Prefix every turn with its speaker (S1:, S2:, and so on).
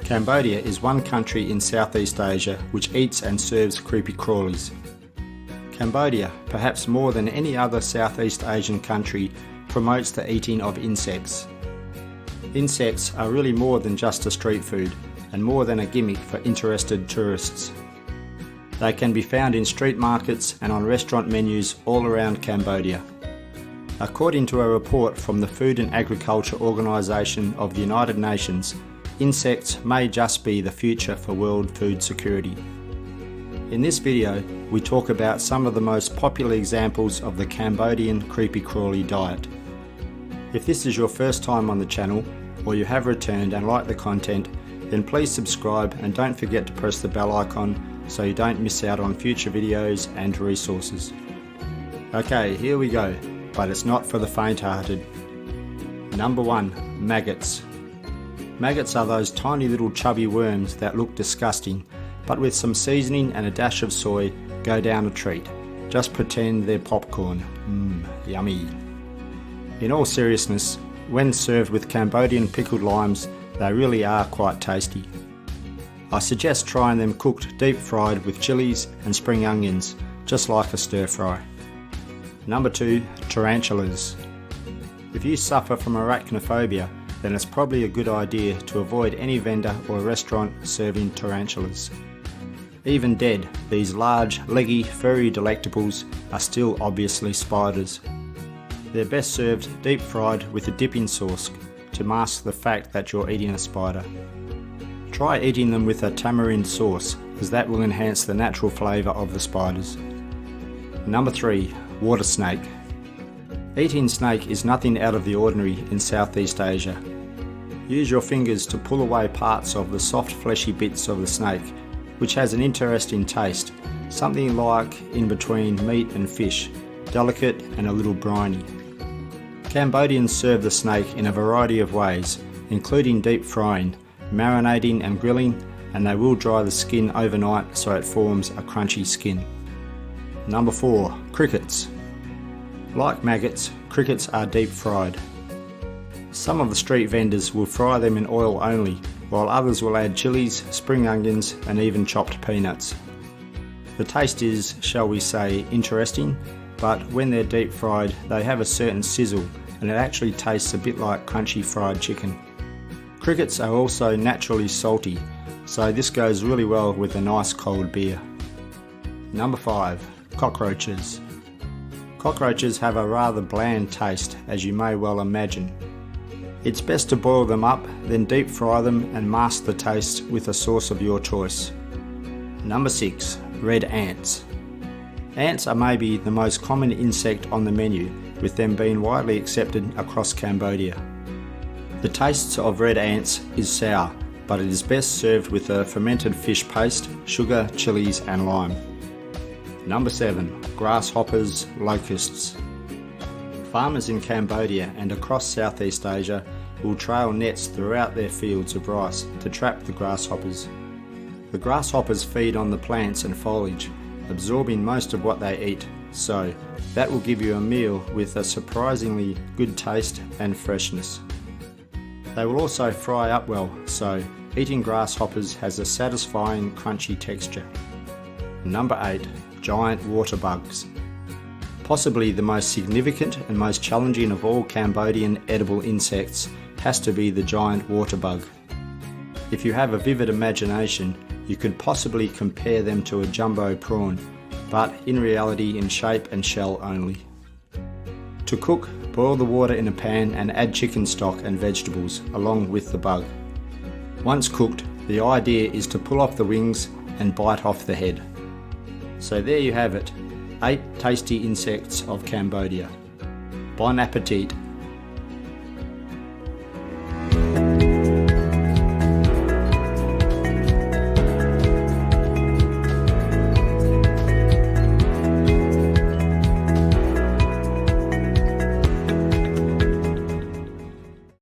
S1: Cambodia is one country in Southeast Asia which eats and serves creepy-crawlies. Cambodia, perhaps more than any other Southeast Asian country, promotes the eating of insects. Insects are really more than just a street food and more than a gimmick for interested tourists. They can be found in street markets and on restaurant menus all around Cambodia. According to a report from the Food and Agriculture Organization of the United Nations, insects may just be the future for world food security. In this video, we talk about some of the most popular examples of the Cambodian creepy-crawly diet. If this is your first time on the channel, or you have returned and like the content, then please subscribe and don't forget to press the bell icon so you don't miss out on future videos and resources. Okay, here we go, but it's not for the faint-hearted. Number 1. Maggots. Maggots are those tiny little chubby worms that look disgusting, but with some seasoning and a dash of soy go down a treat. Just pretend they're popcorn. Yummy. In all seriousness, when served with Cambodian pickled limes, they really are quite tasty. I suggest trying them cooked deep fried with chilies and spring onions, just like a stir fry. Number 2. Tarantulas. If you suffer from arachnophobia, then it's probably a good idea to avoid any vendor or restaurant serving tarantulas. Even dead, these large, leggy, furry delectables are still obviously spiders. They're best served deep fried with a dipping sauce to mask the fact that you're eating a spider. Try eating them with a tamarind sauce, as that will enhance the natural flavour of the spiders. Number 3. Water snake. Eating snake is nothing out of the ordinary in Southeast Asia. Use your fingers to pull away parts of the soft fleshy bits of the snake, which has an interesting taste, something like in between meat and fish, delicate and a little briny. Cambodians serve the snake in a variety of ways, including deep frying, marinating and grilling, and they will dry the skin overnight so it forms a crunchy skin. Number 4. Crickets. Like maggots, crickets are deep fried. Some of the street vendors will fry them in oil only, while others will add chilies, spring onions and even chopped peanuts. The taste is, shall we say, interesting, but when they're deep fried they have a certain sizzle and it actually tastes a bit like crunchy fried chicken. Crickets are also naturally salty, so this goes really well with a nice cold beer. Number 5. Cockroaches. Cockroaches have a rather bland taste, as you may well imagine. It's best to boil them up, then deep fry them and mask the taste with a sauce of your choice. Number 6. Red ants. Ants are maybe the most common insect on the menu, with them being widely accepted across Cambodia. The taste of red ants is sour, but it is best served with a fermented fish paste, sugar, chilies and lime. Number 7. Grasshoppers, locusts. Farmers in Cambodia and across Southeast Asia will trail nets throughout their fields of rice to trap the grasshoppers. The grasshoppers feed on the plants and foliage, absorbing most of what they eat, so that will give you a meal with a surprisingly good taste and freshness. They will also fry up well, so eating grasshoppers has a satisfying crunchy texture. Number 8. Giant water bugs. Possibly the most significant and most challenging of all Cambodian edible insects has to be the giant water bug. If you have a vivid imagination, you could possibly compare them to a jumbo prawn, but in reality in shape and shell only. To cook, boil the water in a pan and add chicken stock and vegetables along with the bug. Once cooked, the idea is to pull off the wings and bite off the head. So there you have it, 8 tasty insects of Cambodia. Bon appetit!